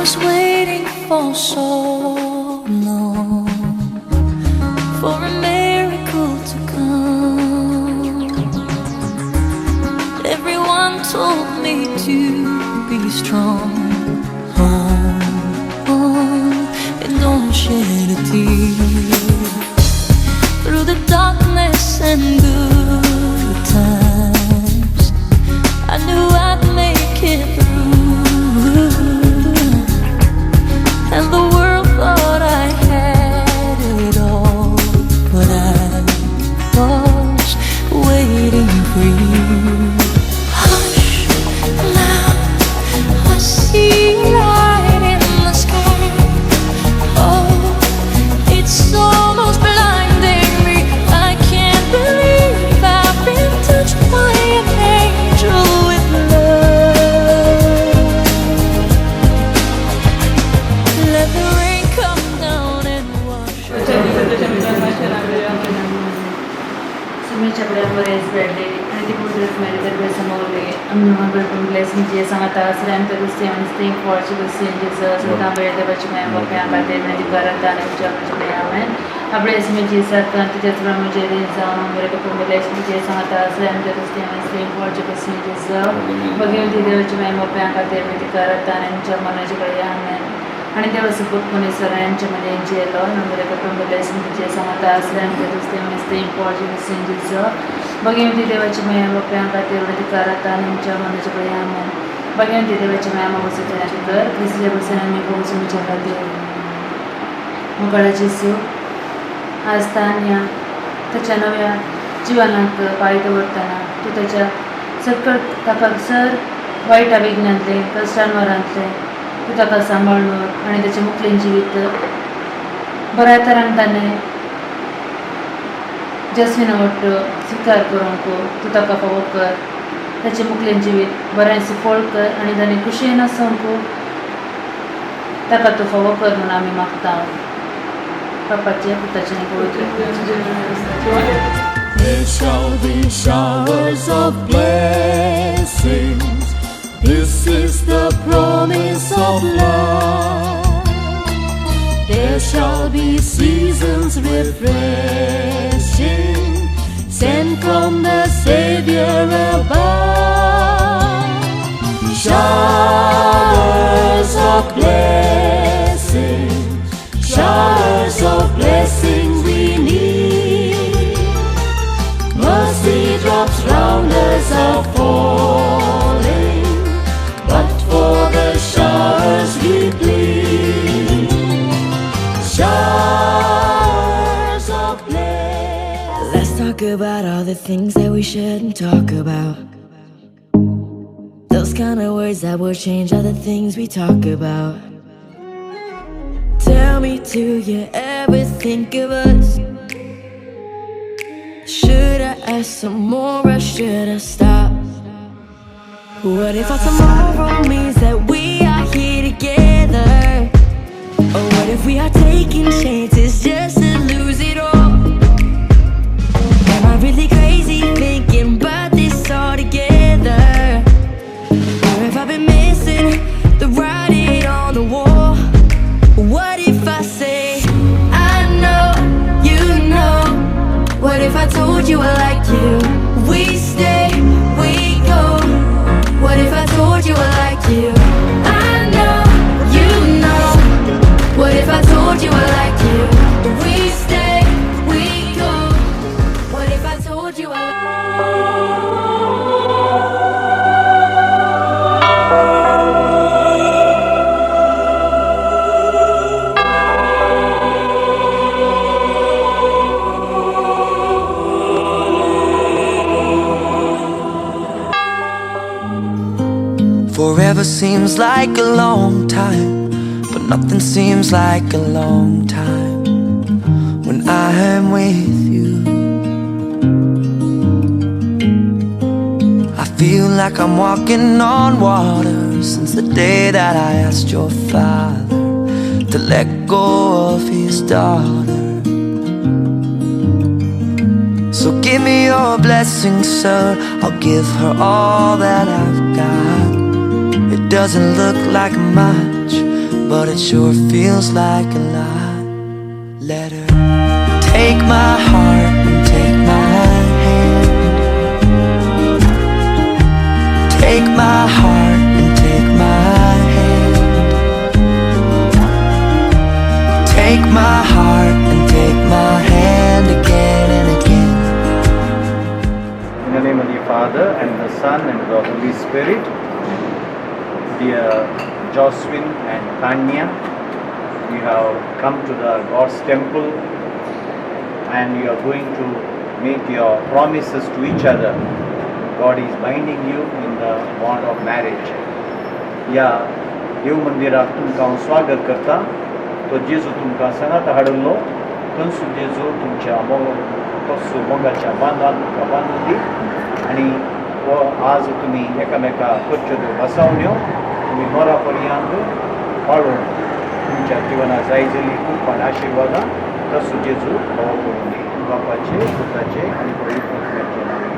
was waiting for so long for a miracle to come. Everyone told me to be strong. And don't shed a tear. Through the darkness and good times, I knew I'd make it through. And the world thought I had it all, but I was waiting for you. Hush, now I see light in the sky. Oh, it's almost blinding me. I can't believe I've been touched by an angel with love. Let the rain come down and wash आणि ती कुदरत मेरे दरबार समोरले अम्मा बरकम blessing जे सांगता सलाम तो से on staying for to see Jesus सुता मेरे दरबार में वो पे आकर देने की करता है मुझे आमेन अब इसमें जीसस का अंतिम जब मुझे इंसान मेरे को blessing जे सांगता सलाम तो से on staying for to see Jesus बगियों दी दरबार में वो पे आकर देने की करता है मुझे आमेन आणि देवासोबत कोणी सगळ्यांच्या मध्ये जेलो नंबर करून ब्लेसिंग जे सांगता असल्याने ते मस्त इम्पॉर्टंट सिंजेस भगवंती देवाची माया बाप्या खातीर ती करता आमच्या मनाच्या प्रयामान भगवंती देवाची माया बसत कर कसले बसून आम्ही बसून तुमच्या खातीर मुखाची सू आज तान्या त्याच्या नव्या जीवनाक पाय दवरतना तू त्याच्या सकट ताका सर वाईट अभिज्ञातले कष्टांवरांतले तू ताका सांभाळून आणि त्याचे मुखलें जिवीत बऱ्या तरान ताणें जसवीन आवडट स्वीकार करूंक तू ताका फावो कर त्याचे मुखलें जिवीत बरें सुफळ कर आणि ताणें खुशयेन आसूंक ताका तू फावो कर म्हणून आमी मागता बापाचे पुताचे पवित्र There shall be showers of blessings. This is the promise of love. There shall be seasons refreshing, sent from the Savior above. Showers of blessings, showers of blessings we need. Mercy drops round us are falling, but for the showers we plead. Showers of blessings. Let's talk about all the things that we shouldn't talk about. Those kind of words that will change all the things we talk about. Tell me, do you ever think of us? Should I ask some more or should I stop? What if our tomorrow means that we are here together? Or what if we are taking chances just to lose it all? Am I really crazy thinking about this all together? Or have I been missing the writing on the wall? What if I say, I know, you know? What if I told you I like you? We stay, we go. What if I told you I like you? I know, you know. What if I told you I like you? We stay, we go. What if I told you I like you? Forever seems like a long time, but nothing seems like a long time when I am with you. I feel like I'm walking on water since the day that I asked your father to let go of his daughter. So give me your blessing, sir. I'll give her all that I've got. It doesn't look like much, but it sure feels like a lot. Let her take my heart and take my hand. Take my heart and take my hand. Take my heart and take my hand again and again. In the name of the Father, and the Son, and the Holy Spirit. Dear Jocelyn and Tanya, you have come to the God's temple and you are going to make your promises to each other. God is binding you in the bond of marriage. या देव मंदिरात तुमकां हांव स्वागत करता. तो जेजू तुमकां सांगात हाडलो थंयसून जेजू तुमच्या तसो मोगाच्या बांदान तुमकां बांदून दी आनी आज तुमी एकामेकां करच्यो त्यो बसावण्यो तुमी मोरा पर्यंत वाडून तुमच्या जिवनात जाय जाली खूब आशिर्वादां तसो जेजू फावो करून दी. बापाचे पुताचे आनी पवित्र आत्म्याचे नांवान.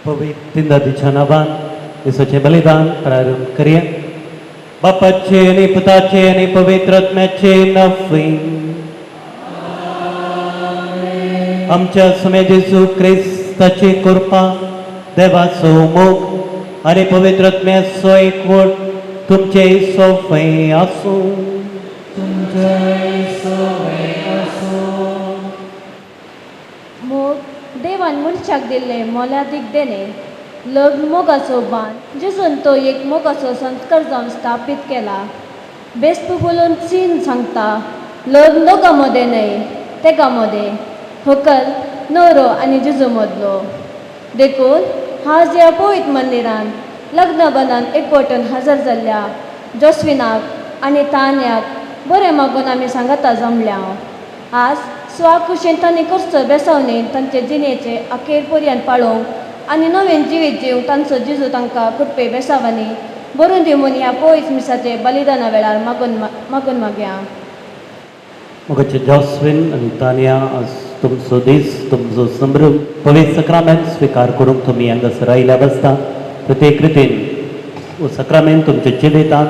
पवित्र दिछानाबान येशूचे बलिदान प्रारंभ करूया. बापाचे आणि पुताचे आणि पवित्र आत्म्याचे नावान. आमच्या समेत येशू ख्रिस्ताची कृपा, देवाचो मोग आणि पवित्र आत्म्याचो एकवट तुमचे सोबत आसूं. मोग देवान मनशाक दिल्ले मोलादीक देणे. लग्न मोगाचो बांद जेजून तो एक मोगाचो संस्कार जावन स्थापीत केला. बेस्त बोलून चीन सांगता लग्न दोगांमध्ये न्हय तेगांमध्ये व्हंकल न्हवरो आनी जेजू मदलो. देखून आज ह्या पवित्र मंदिरांत लग्न बंदान एकवटून हजर जाल्ल्या जोस्विनाक आनी तान्याक बरें मागून आमी सांगता जमल्या. आज स्वाकुशीन तांणी कसो बेसवणेन तांचे जिणेचे अखेर पर्यंत पाळोवंक आनी नवीन जिवीत जीव तांचो जेजू तांकां कृपे बेसावांनी बरोवन दिवून ह्या पवित्र मिसाचे बलिदाना वेळार मागून मागया. मोगाचे जॉस्विन आनी तानिया, आज तुमचो दीस, तुमचो संभ्रम पवित्र सक्रामेंत स्वीकार करूंक तुमी हांगासर आयल्या बसता. प्रत्येक रितीन हो सक्रामेंत तुमच्या जिवितांत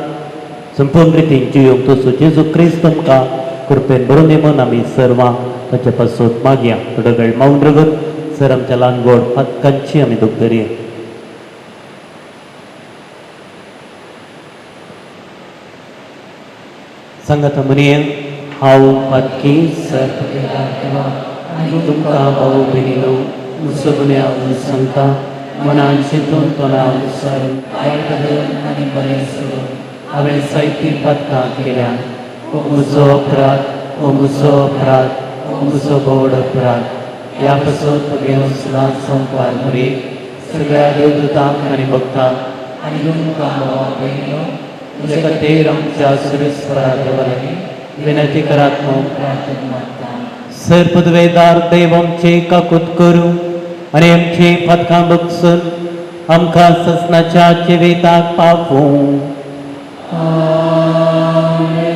संपूर्ण रितीन जियोंक तसो जेजू क्रिस्त तुमकां कृपेन बरोवन दिवून आमी सर्वां ताचे पासून मागया. थोडो वेळ मौन रगत सर आमच्या ल्हान गोड पातकांची आमी दूख धरया. सांगाता म्हणया हांव पातकी सर तुमकां भाऊ भयणीनो सगळ्या सांगता मनान चिंतून तोंडान विचारून आनी बरें करून हांवें जायतीं पातकां केल्यां. हो म्हजो अपराध, हो म्हजो अपराध, हो म्हजो गोड अपराध. ह्या पासून तुगे सुदांत संपार मरे सगळ्या देवदूतांक आनी भक्तांक आनी तुमकां भावा भयणीनो तुजे खातीर आमच्या सुरेस्वरा देवालांनी विनंती करात म्हणून प्रार्थना मागता. सर पदवेदार देव आमचे काकूत करूं आनी आमची पथकां बगसून आमकां ससनाच्या जिविताक पावूं. आमेन.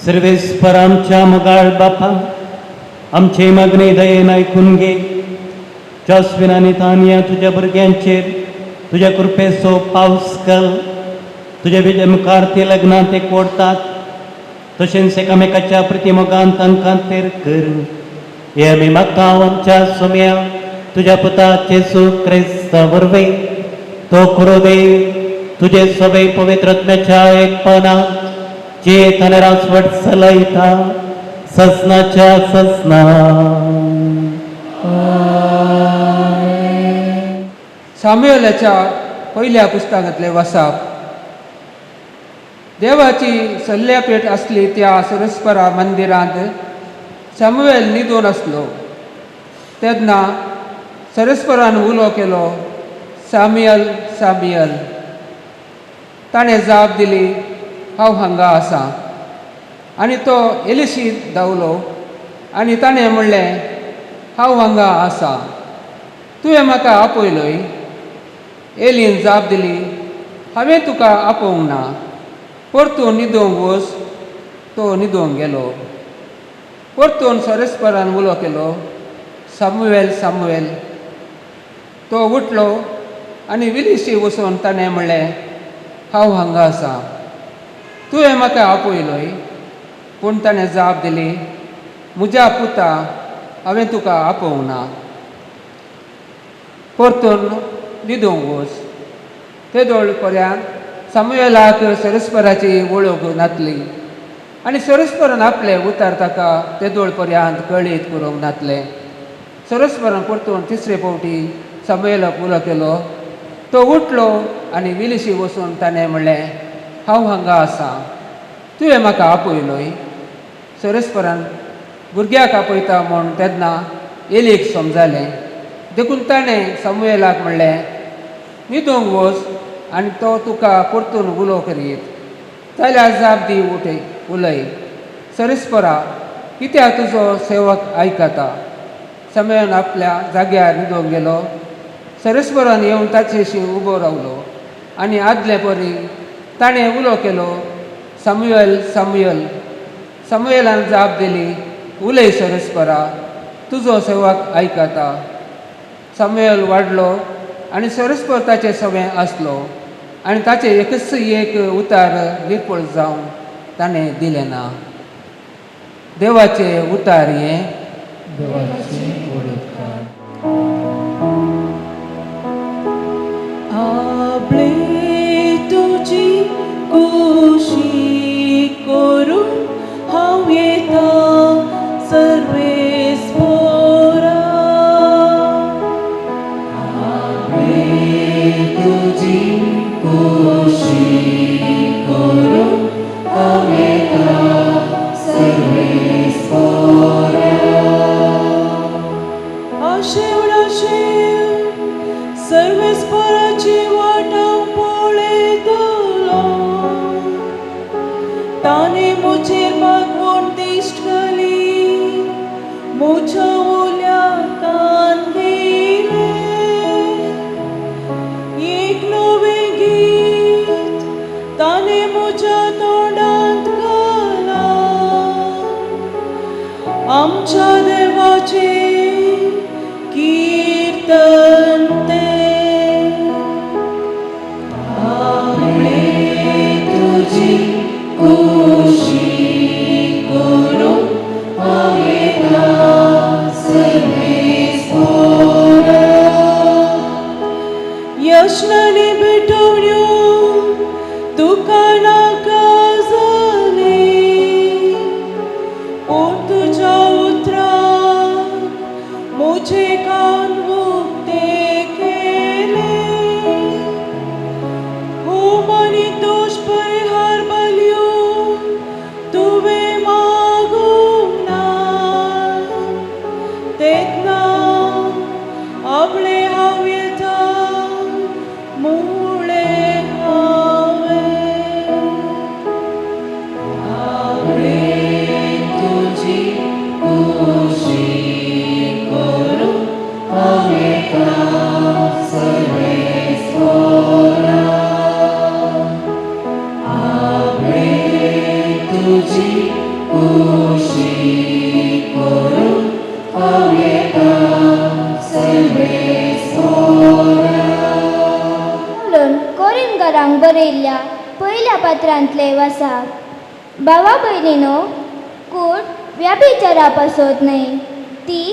सर्वेस्पर आमच्या मोगाळ बापा, आमचे मागणे दयेन ऐकून घे. जॉस्विन आणि तानिया तुझ्या भुरग्यांचेर तुझ्या कृपेचो पावस घाल. तुझ्या विजय मुखार ते लग्नात एक ओडतात, तशेंच एकामेकाच्या प्रतिमोगान तांकां तेर कर. हे आमी मागता आमच्या सोम्या तुझ्या पुता जेसू क्रिस्ता वरवीं. तो खरो देव तुझे सगळे पवित्र आत्म्याच्या एकपणा जे ताणे रासवट चलयता ससनाच्या ससना. सामुएलाच्या पहिल्या पुस्तकांतले वाचप. देवाची सल्ल्यापेट असली त्या सरस्परा मंदिरांत सामुएल न्हिदून आसलो तेन्ना सरस्परान उलो केलो, सामुएल सामुएल. ताणें जाप दिली, हांव हांगा आसा. आनी तो एलिशीत धांवलो आनी ताणें म्हणलें, हांव हांगा आसा, तुवें म्हाका आपयलोय. एलीन जाप दिली, हांवें तुका आपोवंक ना, परतून न्हिदोंक वच. तो न्हिदोंक गेलो. परतून सरस्परान उलो केलो, सामुएल सामुएल. तो उठलो आनी विलिशी वचून ताणें म्हणलें, हांव हांगा आसा, तुवें म्हाका आपयलोय. पूण ताणें जाप दिली, म्हज्या पुता, हांवें तुका आपोवंक ना, परतून न्हिदोंक वच. ते दोळ पर्यंत सामुएलाक सरस्पराची वळख नातली आनी सरस्परान आपलें उतर ताका ते दोळ पर्यंत कळीत करूंक नातलें. सरस्परान परतून तिसरे फावटी सामुएलाक उलो केलो. तो उठलो आनी विलिशी वचून ताणें म्हणलें, हांव हांगा आसा, तुवें म्हाका आपयलोय. सरस्परान भुरग्याक आपयता म्हूण तेन्ना एलीक समजालें. देखून ताणें समूएलाक म्हणलें, न्हिदूंक वच आनी तो तुका परतून उलो करीत. जाल्यार जाप दी उलय. सरेस्परा, कित्याक तुजो सेवक आयकता. समूएल आपल्या जाग्यार न्हिदूंक गेलो. सरेस्परान येवन ताचेशी उबो रावलो आनी आदले परी ताणें उलो केलो, समूएल, समूएल. समूएलान जाप दिली, उलय सरेस्परा, तुजो सेवक आयकता. समूएल वाडलो आनी सरेस्पर ताचे सवें आसलो आनी ताचें एकच एक उतार निर्फळ जावन ताणें दिलें ना. देवाचें उतार हें. आपले तुजी कुशी करून हांव येता सर्वेस्परा. तुजी कुशी करून हांव येता सर्वेस्परा. आशेव सर्वेस्पराची वाटा पळयतलो. ताणें म्हजेर मागवण दिश्ट घाली, म्हज्या ओल्या कान घेयले. एक नवें गीत ताणें म्हज्या तोंडांत घाला. आमच्या देवाचे कीर्तन ते. तुजी कुशी करून हांव येता सर्वेस्परा. यशनानी भेटवण्यो तुका नाका जाली, पूण तुज्या उतराक म्हजे कान उक्ते केले. होम आनी दोश परिहार बल्यो तुवें मागूंक ना. तेन्ना आपले हांव येता मुळे तुजी कुशी करून हांव येता सर्वेस्परा. तुजी कुशी करून हांव येता सर्वेस्परा. कोरीन घरांक बरयल्ल्या पयल्या पात्रांतले वासाक. भावा भयणीनो, कूड व्याभिचारा पासत न्हय, ती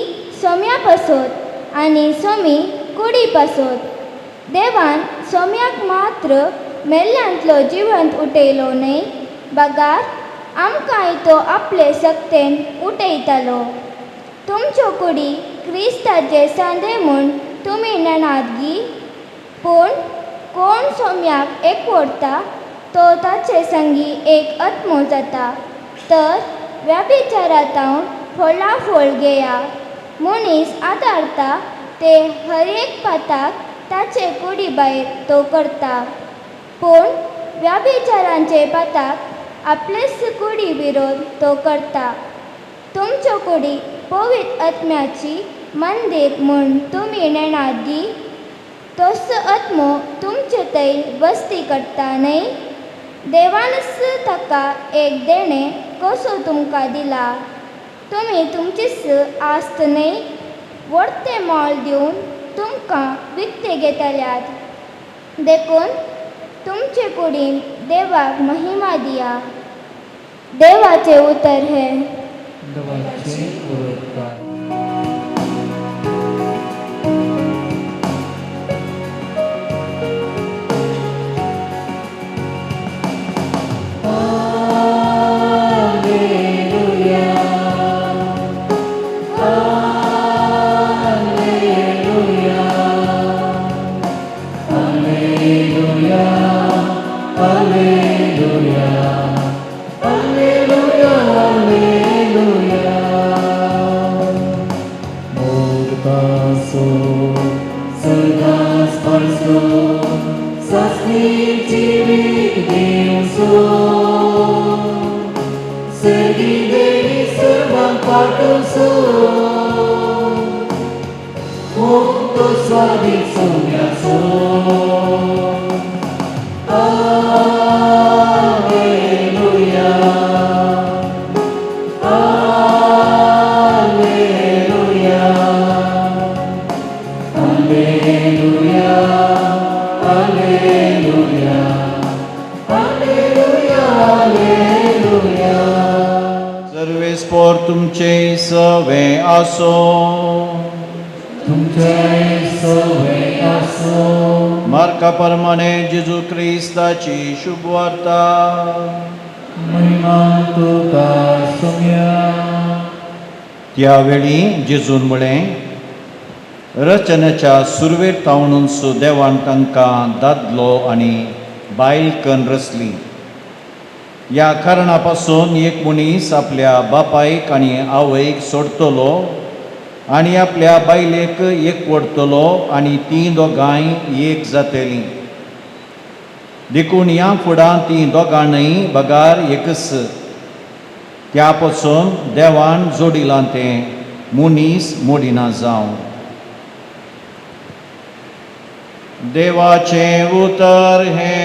सोम्या पासत आनी सोमी कुडी पासत. देवान सोम्याक मात्र मेल्ल्यांतलो जिवंत उठयलो न्हय, बगार आमकांय तो आपले सक्तेन उठयतालो. तुमच्यो कुडी क्रिस्ताचे सांदे म्हूण तुमी नेणात गी. पूण कोण सोम्याक एकवडटा तो ताचे संगी एक आत्मो जाता. तर व्याभिचारांतावन फोळाफोळ घेया. मनीस आदारता ते हर एक पाताक ताचे कुडी भायर तो करता. पूण व्याभिचारांचे पाताक आपलेच कुडी विरोध तो करता. तुमच्यो कुडी पवित्र आत्म्याची मंदीर म्हूण तुमी नेणात गी. तोच आत्मो तुमचे थंय वस्ती करता न्हय. देवानच ताका एक देणें कसो तुमकां दिला. तुमी तुमचीच आस्त न्हय, व्हडते मोल दिवन तुमकां विकते घेतल्यात. देखून तुमचे कुडीन देवाक महिमा दिया. देवाचे उतर हे. Alleluia, alleluia, alleluia. असो सदांच परसो सस्ती जिवीक दिवचो सगी देवी सर्वांक पाठोवचो मुक्त स्वादीक सोम्याचो सर्वेस्पोर तुमचे सवे आसो तुमचे सवे आसो मार्का प्रमाणे जेजू क्रिस्ताची शुभ वार्ता महिमा तुका सोम्या त्यावेळी जेजून म्हळें रचनेच्या सुरवेर तावणून देवान तांकां दादलो आनी बायल कन्न रचली. ह्या कारणा पासून एक मनीस आपल्या बापायक आनी आवयक सोडतलो आनी आपल्या बायलेक एकवटतलो आनी तीं दोगांय एक जातलीं. देखून ह्या फुडां तीं दोगांयय बगार एकच. त्या पासून देवान जोडिलां तें मनीस मोडिना जावं. देवाचें उतर हे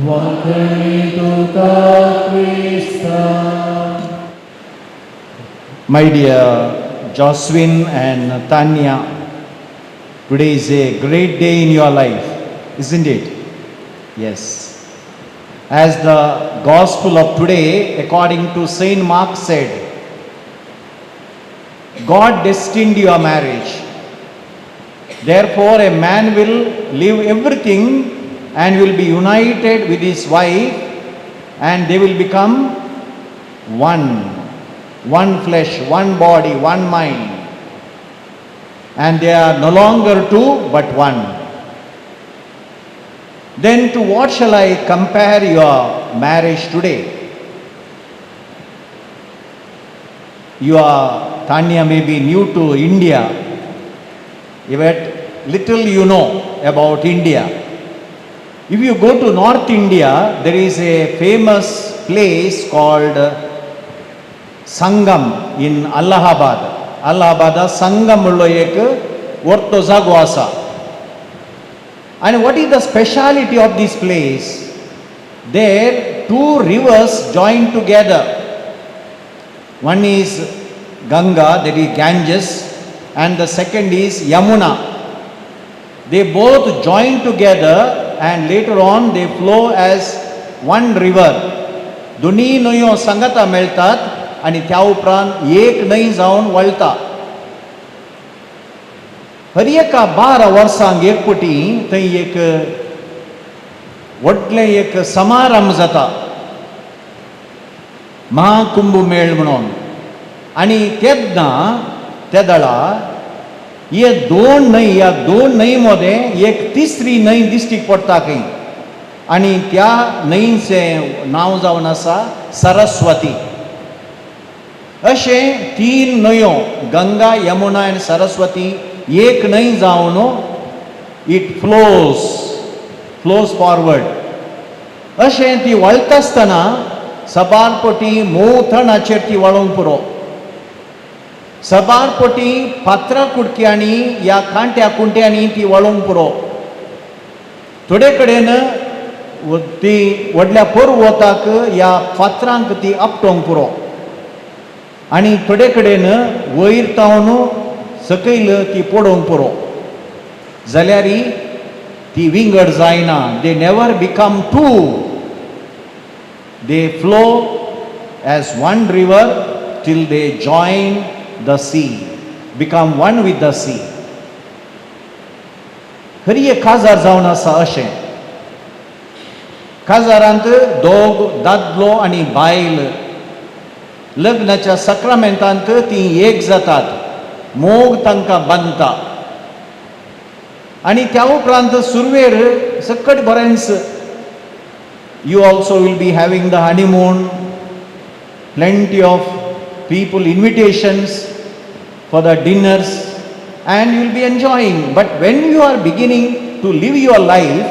वाकडी तुका Crysta. My dear Jocelyn and Tanya, today is a great day in your life, isn't it? Yes. As the gospel of today, according to Saint Mark said, God destined your marriage. Therefore, a man will leave everything and will be united with his wife, and they will become one flesh, one body, one mind, and they are no longer two but one. Then to what shall I compare your marriage today? Your Tanya may be new to India, yet little you know about India. If you go to North India, there is a famous place called Sangam in Allahabad. Allahabad Sangam ullo ek orto jago asa. And what is the speciality of this place? There two rivers join together. One is Ganga, that is Ganges, and the second is Yamuna. They both join together and later on they flow as one river. दोन्ही न्हंयो संगता मेळटात आनी त्या उपरांत एक न्हंय जावन वळटा. हर एका 12 वर्सांक एक पटी थंय एक व्हडलें एक समारंभ जाता, महाकुंभमेळ म्हणून. आनी तेन्ना त्या दळा ह्या दोन न्हंय मध्ये एक तिसरी न्हंय दिश्टी पडटा खंय, आनी त्या न्हंयचें नांव जावन आसा सरस्वती. अशें 3 न्हंयो गंगा, यमुना आनी सरस्वती एक न्हंय जावन इट फ्लोज फॉरवर्ड. अशें ती वळटा आसतना सबारपटी मोवथणाचेर ती वळोवंक पुरो. सबारपटी फातरां कुडक्यांनी ह्या कांट्या कुंट्यांनी ती वळोवंक पुरो. थोडे कडेन ती व्हडल्या पर्वताक ह्या फातरांक ती आपटोवंक पुरो, आनी थोडे कडेन वयर तावन सकयल ती पडोवंक पुरो. जाल्यार ती विंगड जायना. They never become two. They flow as one river till they join the sea, become one with the sea. खरी एक काजार जावन आसा अशें. काजारांत दोग दादलो आनी बायल लग्नाच्या सक्रामेंतांत ती एक जातात, मोग तांकां बांदता. आनी त्या उपरांत सुरवेर सकट बरेंच you also will be having the honeymoon, plenty of people, invitations for the dinners, and you will be enjoying. But when you are beginning to live your life,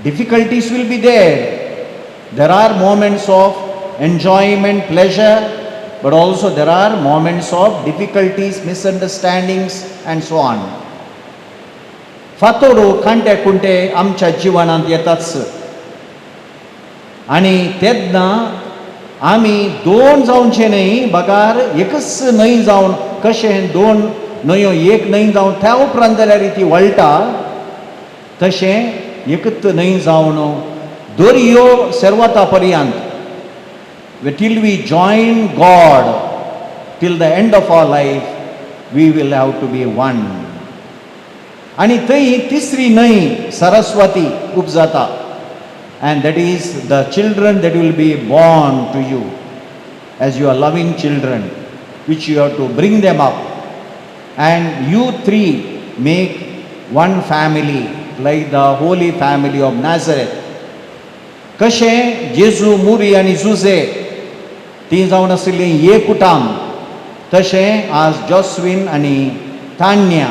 difficulties will be there. There are moments of enjoyment, pleasure, but also there are moments of difficulties, misunderstandings, and so on. फातोरो कांटे कुंटे आमच्या जिवनांत येताच आणि तेन्ना आमी दोन जावचे न्हय, बगार एकच न्हंय जावन कशें दोन न्हंयो एक न्हंय जावन त्या उपरांत जाल्यार ती वळटा, तशें एकच न्हंय जावन दर्यो सर्वता पर्यंत till we join God till the end of our life, we will have to be one. आणि थंय तिसरी न्हंय Saraswati उपजाता, and that is the children that will be born to you as you are loving children, which you have to bring them up, and you three make one family like the holy family of Nazareth. कशें जेजू, मुरी आनी जुजे ती जावन आशिल्लीं एक कुटाम, तशें आज जॉस्विन आनी तान्या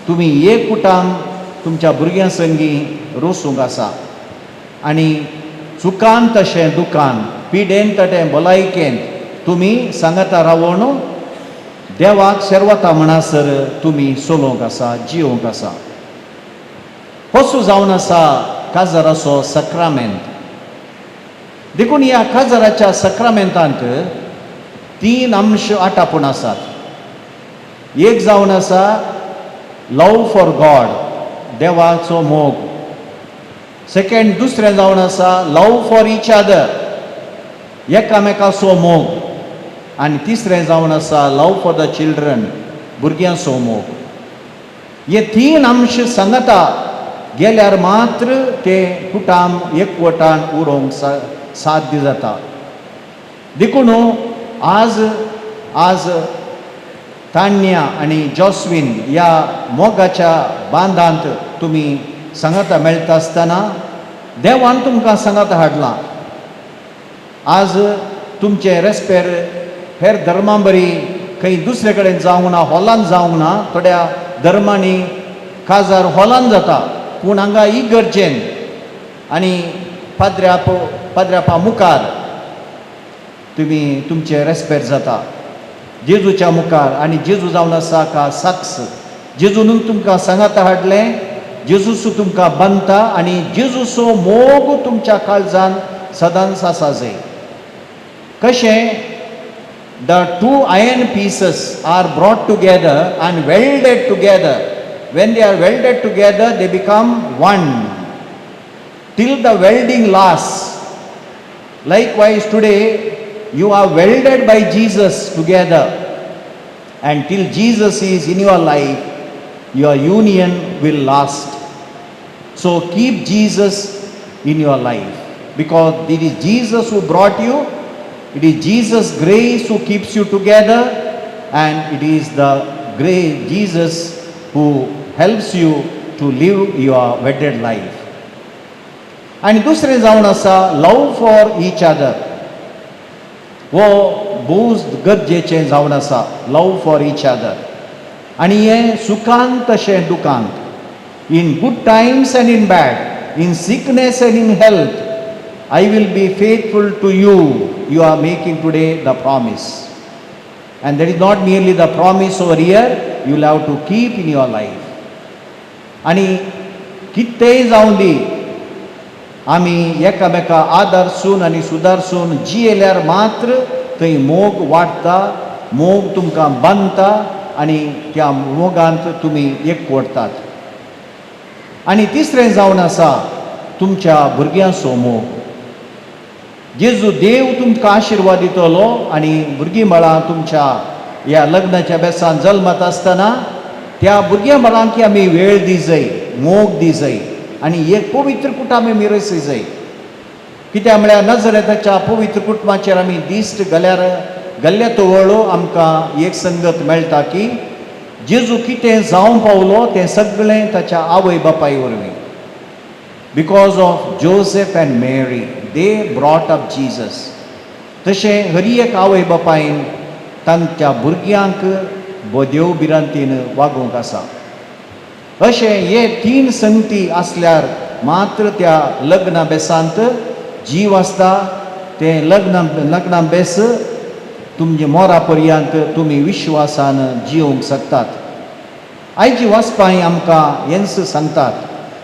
तुमी एक कुटाम तुमच्या भुरग्यां संगी रोसूंक आसा. आनी चुकान तशें दुखान, पिडेन तशें भलायकेन तुमी सांगाता रावून देवाक सेरवता म्हणसर तुमी चलोवंक आसा, जिवंक आसा. पसू जावन आसा काजाराचो सक्रामेंत. देखून ह्या काजाराच्या सक्रामेंतांत 3 अंश आटापून आसात. एक जावन आसा लव फॉर गॉड, देवाचो मोग. सेकंड दुसरें जावन आसा लव फॉर इच अदर, एकामेकाचो मोग. आनी तिसरें जावन आसा लव फॉर द चिल्ड्रन, भुरग्यांचो मोग. हे 3 अंश सांगता गेल्यार मात्र ते कुटाम एकवटान उरोवंक साध्य जाता. देखून आज तान्या आनी जॉस्विन ह्या मोगाच्या बांदांत तुमी सांगाता मेळटा आसतना देवान तुमकां सांगाता हाडलां. आज तुमचे रेस्पेर हेर धर्मां बरी खंय दुसरे कडेन जावंक ना, हॉलांत जावंक ना. थोड्या धर्मांनी काजार हॉलांत जाता, पूण हांगा इगर्जेन आनी पाद्र्यापा मुखार तुमी तुमचे रेस्पेर जाता जेजूच्या मुखार. आनी जेजू जावन आसा का साक्स. जेजून तुमकां सांगाता हाडलें, जेजूचो तुमकां बांदता आनी जेजूचो मोग तुमच्या काळजान सदांच आसा जाय. कशें the 2 iron pieces are brought together and welded together. When they are welded together, they become one till the welding lasts. Likewise today you are welded by Jesus together, and till Jesus is in your life, your union will last. So keep Jesus in your life, because it is Jesus who brought you. It is Jesus' grace who keeps you together, and it is the grace Jesus who helps you to live your wedded life. And दुसरें जावन आसा लव for each other. वो भोव गरजेचें जावन आसा लव for each other. आनी हें सुखांत तशें दुखांत, in good times and in bad, in sickness and in health, I will be faithful to you. You are making today the promise. And that is not merely the promise over here, you will have to keep in your life. आनी कितेंय जावं दी, आमी एकामेका आदारसून आनी सुदारसून जियेल्यार मात्र थंय मोग वाडटा, मोग तुमकां बांदता आनी त्या मोगांत तुमी एकवटात. आनी तिसरें जावन आसा तुमच्या भुरग्यांचो मोग. जेजू देव तुमकां आशिर्वाद दितलो आनी भुरगीं बाळां तुमच्या ह्या लग्नाच्या बेसान जल्मात आसतना त्या भुरग्यां बाळांक आमी वेळ दी जाय, मोग दी जाय आनी एक पवित्र कुटुंब आमी रचय जाय. कित्याक म्हळ्यार नजरेताच्या पवित्र कुटुंबाचेर आमी दिश्ट घाल्या तवळो आमकां एक संगत मेळटा की जेजू कितें जावं पावलो तें सगळें ताच्या आवय बापाय वरवीं. Because of Joseph and Mary, they brought up Jesus. तशें हर एक आवय बापायन तांच्या भुरग्यांक देव बिरांतीन वागोवंक आसा. अशें हे 3 संगती आसल्यार मात्र त्या लग्ना बेसांत जीव आसता. ते लग्ना बेस तुमचे मोरा पर्यंत तुमी विश्वासान जिवंक शकतात. आयची वाचपां आमकां हेंच सांगतात.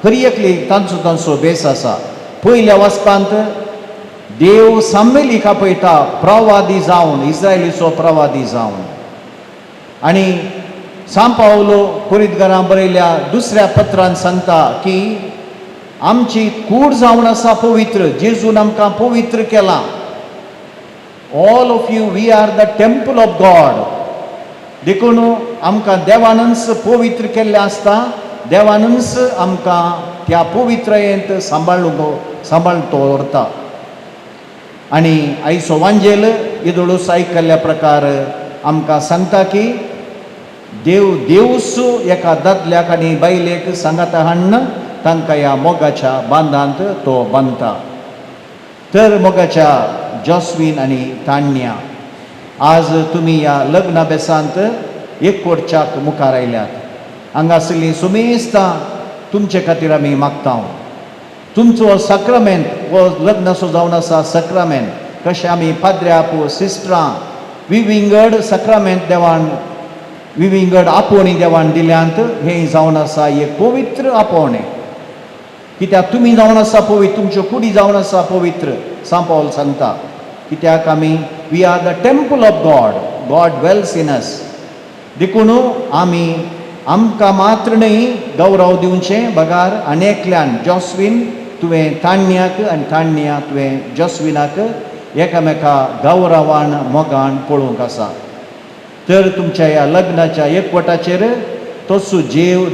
खरी एकली तांचो बेस आसा. पयल्या वाचपांत देव साम्मेलीक आपयता प्रवादी जावन, इस्रायलीचो प्रवादी जावन. आनी सांत पावलो कोरिंथकारांक बरयल्या दुसऱ्या पत्रांत सांगता की आमची कूड जावन आसा पवित्र. जेजून आमकां पवित्र केलां. All of you we are the temple of God. देखून आमकां देवानच पवित्र केल्लें आसता. देवानच आमकां त्या पवित्रयेंत सांबाळून दवरता. आनी आयचो वांजेल येदोळूस आयकल्ल्या प्रकार आमकां सांगता की देवूच एका दादल्याक आनी बायलेक सांगात हाडून तांकां ह्या मोगाच्या बांदांत तो बांदता. तर मोगाच्या जॉस्वीन आनी तान्या, आज तुमी ह्या लग्ना बेसांत एकवटच्याक मुखार आयल्यात. हांगासरलीं सुमेस्तां तुमचे खातीर आमी मागता. तुमचो सक्रमेंट हो लग्नाचो जावन आसा सक्रमेंट. कशें आमी पाद्र्याप सिस्टरां विंगड सक्रमेंट देवान विंगड आपोवणी देवान दिल्यांत हें जावन आसा एक पवित्र आपोवणें. कित्याक तुमी जावन आसा पवित्र, तुमच्यो कुडी जावन आसा पवित्र. सांत पावल सांगता. कित्याक आमी we are the temple of God. God dwells in us. देखून आमी आमकां मात्र न्हय गौरव दिवचें बगार आनेकल्यान जॉस्वीन तुवें तान्याक आनी तान्या तुवें जॉस्विनाक एकामेका गौरवान मोगान पळोवंक आसा. तर तुमच्या ह्या लग्नाच्या एकवटाचेर तसो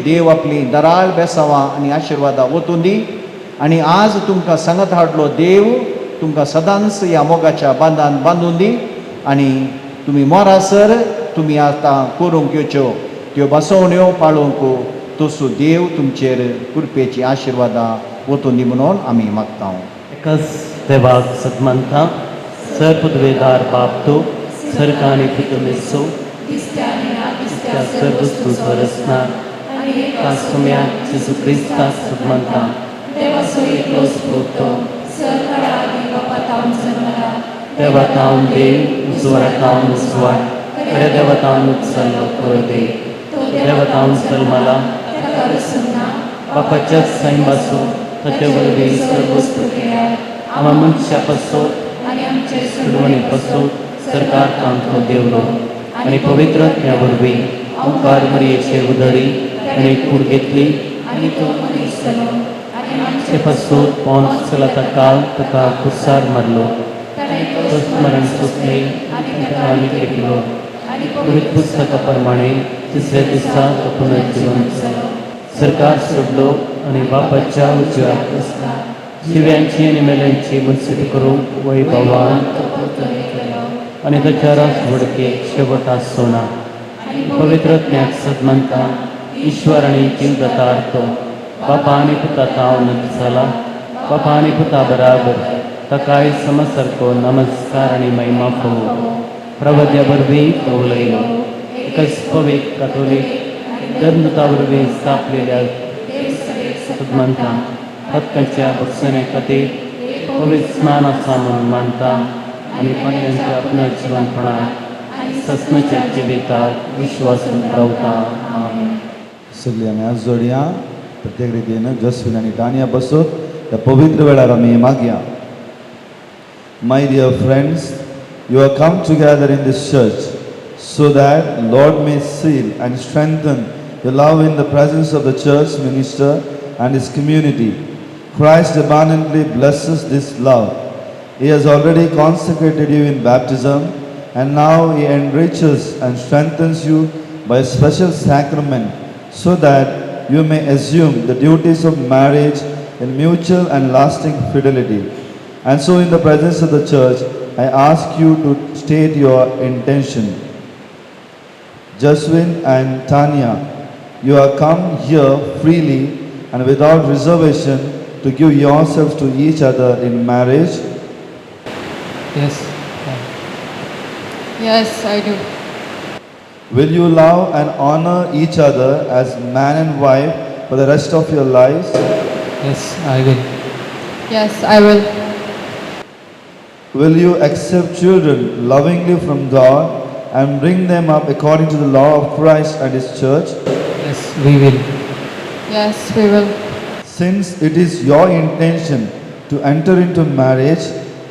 देव आपली दराळ बेसावां आनी आशिर्वादां वतून दी. आनी आज तुमकां सांगत हाडलो देव तुमकां सदांच ह्या मोगाच्या बांदान बांदून दी. आनी तुमी मोरासर तुमी आतां करूंक येवच्यो त्यो बसवण्यो पाळोवंक तसो देव तुमचेर कृपेची आशिर्वादां वतून दी म्हणून आमी मागता. एकच देवाक सदमंता सर्पद्वेदार बापतो सरकानी पितुमिसो दिसत्या सर्वस्तु स्वरसनार का सुम्याक जेजू क्रिस्ताक सदमंता देवाचो एकलो स्पोतो सरकारादी बापातावन जन्मला. देवतावन देव उजवाडातावन उजवाड खऱ्या देवतावन उत्सल्लो कोरदे. देवतावन जल्मला बापाच्या सैंबासो ताचे वरवीं सर्वस्तु केल्यार आमी मनशा पासत आनी आमचे सुडवणी पासत सरकार तांचो देवलो. आनी पवित्रत्म्या वरवीं ओंकार मरयेचेर उदरी ताणें कूड घेतली आनी तो मनीस जालो. आनी आमचे पासत पोंच काल ताका कुसार मारलो. तो स्मरण सुटले आनी ताका लिखलो. आनी पवित्र पुस्तका प्रमाणे तिसऱ्या दिसा तो पुनर्जिवंत जालो. सरकार सोडलो आनी बापाच्या उजव्याक बसला. जिव्यांची आनी मेल्यांची मुत्सुटी करूंक वैभवान आनी ताच्या रास वडकेक शेवट आसोना. पवित्रत्म्याक सदमंता ईश्वर आनी जीवदातार तो बापा आनी पुता तावनच जाला. बापा आनी पुता बराबर ताकाय समसारको नमस्कार आनी महिमा फोव प्रवद्या वरवीं तो उलयलो. एकच पवित्र कातोलीक धर्मता वरवीं स्थापलेल्या सदमंता हक्काच्या भक्षणे खातीर पवित्र स्नान आसा म्हणून मानता. आनी पांड्यांच्या आपल्या जिवनपणाक ससनाच्या जिविताक विश्वासून रावता. आमीन. सगळीं आमी आज जोडया. प्रत्येक रितीन जस्वीन आनी तान्या बसत त्या पवित्र वेळार आमी मागया. My dear friends, you have come together in this church so that Lord may seal and strengthen your love in the presence of the church minister and his community. Christ abundantly blesses this love. He has already consecrated you in baptism, and now he enriches and strengthens you by a special sacrament so that you may assume the duties of marriage in mutual and lasting fidelity. And so in the presence of the church, I ask you to state your intention. Jaswin and Tanya, you have come here freely and without reservation to give yourselves to each other in marriage. Yes. Yes, I do. Will you love and honor each other as man and wife for the rest of your lives? Yes, I will. Yes, I will. Will you accept children lovingly from God and bring them up according to the law of Christ and His church? Yes, we will. Yes, we will. Since it is your intention to enter into marriage,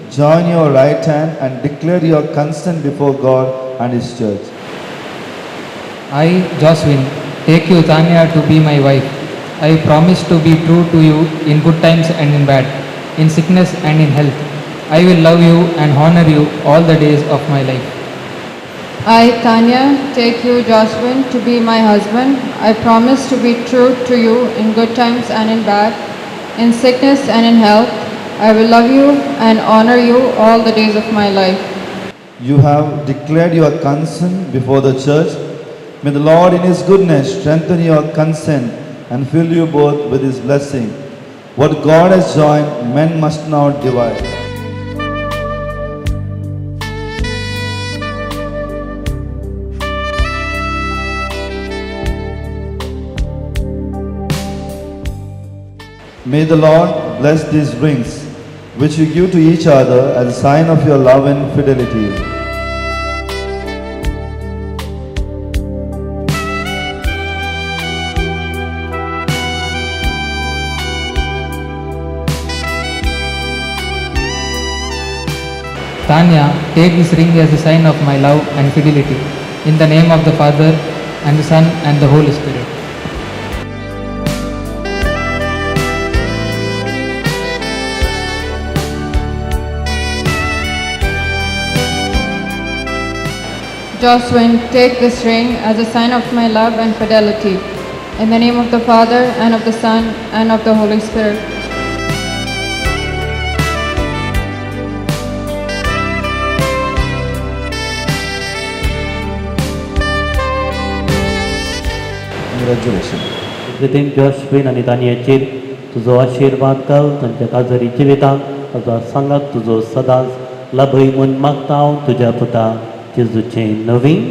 join your right hand and declare your consent before God and His church. I, Jocelyn, take you, Tanya, to be my wife. I promise to be true to you in good times and in bad, in sickness and in health. I will love you and honor you all the days of my life. I, Tanya, take you, Jocelyn, to be my husband. I promise to be true to you in good times and in bad, in sickness and in health. I will love you and honor you all the days of my life. You have declared your consent before the church. May the Lord in His goodness strengthen your consent and fill you both with His blessing. What God has joined, men must not divide. May the Lord bless these rings, which you give to each other as a sign of your love and fidelity. Tanya, take this ring as a sign of my love and fidelity. In the name of the Father, and the Son, and the Holy Spirit. Jocelyn, take this ring as a sign of my love and fidelity. In the name of the Father, and of the Son, and of the Holy Spirit. Congratulations. रितीन जोशवीन आनी तानियाचेर तुजो आशिर्वाद घाल तांच्या काजरी जिवितांत ताजो सांगात तुजो सदांच लाभय म्हूण मागता हांव तुज्या पुता जेजूचें नवीन.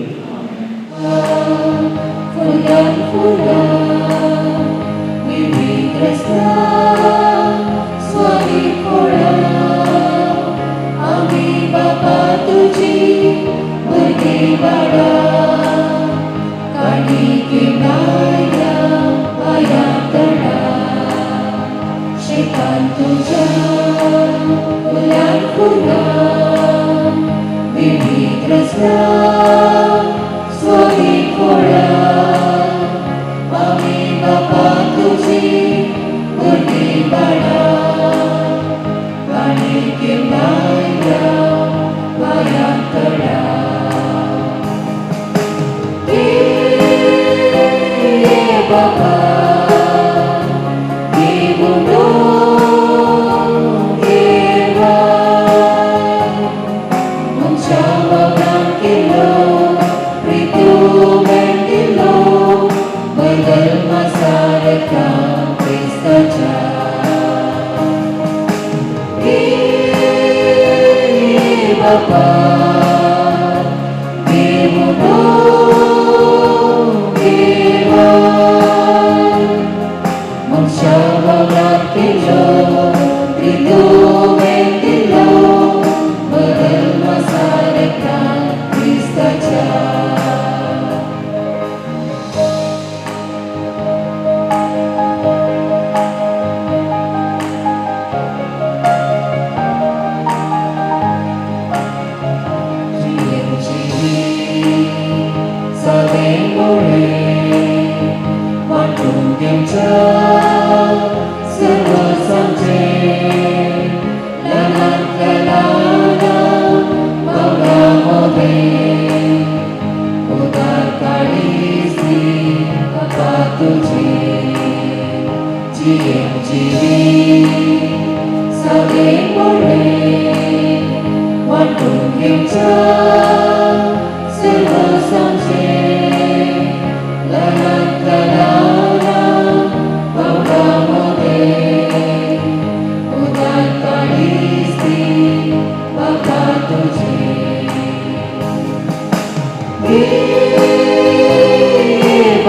Give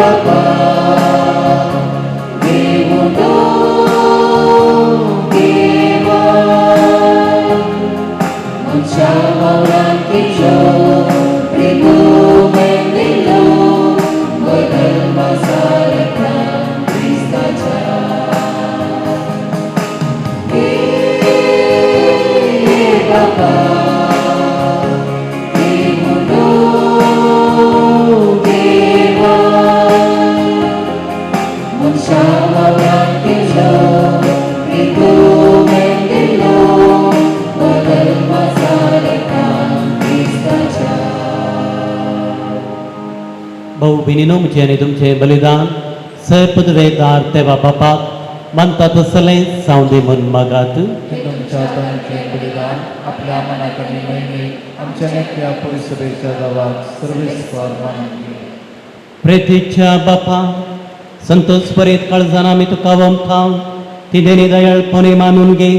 बापा देवुनो देवा मनशा वावरांतलो प्रेमो मेंदिलो बदल सारका क्रिस्ताच्या बापा देवुनो देवा मनशा वावरांतलो प्रेमो मेंदिलो बदल सारका क्रिस्ताच्या भाऊ भगिनीनो, म्हजे आनी तुमचें बलिदान सरपदवेदार तेवा बापाक मानता तसलें सावंदी मन मागात. तुमच्या हातांचे बलिदान आपल्या मनाकडे महिने आमच्या नेत्या परिसरेच्या गावात सर्वेस्पर मानून घे. प्रेतीच्या बापा संतोष परीत काळजान आमी तुका वंथाव ती देणी दयाळपणे मानून घे.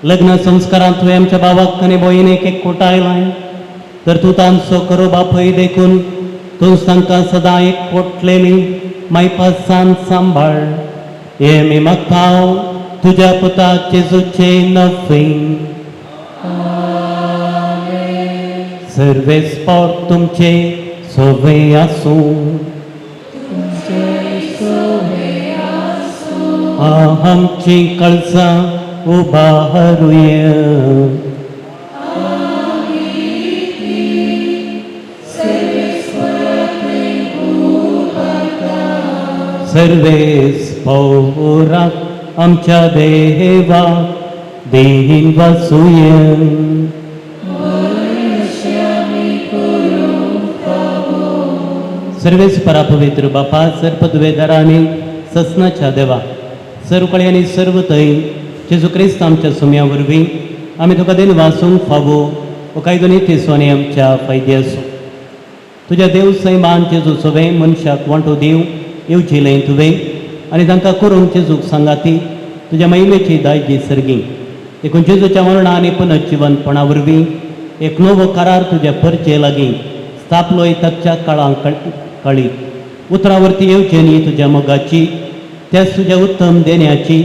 लग्न संस्कारांत तुवें आमच्या भावाक आनी भयणीक एकवटायलां, तर तूं तांचो करो बापय देखून तूं तांकां सदां एकवटलेली मायपा सांत सांबाळ. हे मी मागतां तुज्या पुता जेजूचे नफेन. सर्वेस्पर तुमचे सोवे आसूं. आमची कळसां उबारूया. सर्वेस पौराक आमच्या देवा देहीन वासूय. सर्वेस परापवित्र बापा सरपदवेदारांनी ससनाच्या देवा सर्व कळे आनी सर्व थंय जेजू क्रिस्त आमच्या सुम्या वरवीं आमी तुका देन वासूंक फावो वो कांय दोनी तिसवांनी आमच्या फायदे आसूं. तुज्या देव सैमान जेजू सोवे मनशाक वांटो दिव येवजिलें तुवें आनी तांकां करूंक जेजूक सांगाती तुज्या महिमेची दायजी सर्गी. देखून जेजूच्या मरणा आनी पुनर्जिवनपणा वरवीं एक नवो करार तुज्या परचे लागीं स्थापलोय ताच्या काळांक कळी उतरावरती येवचे न्ही तुज्या मोगाची त्याच तुज्या उत्तम देण्याची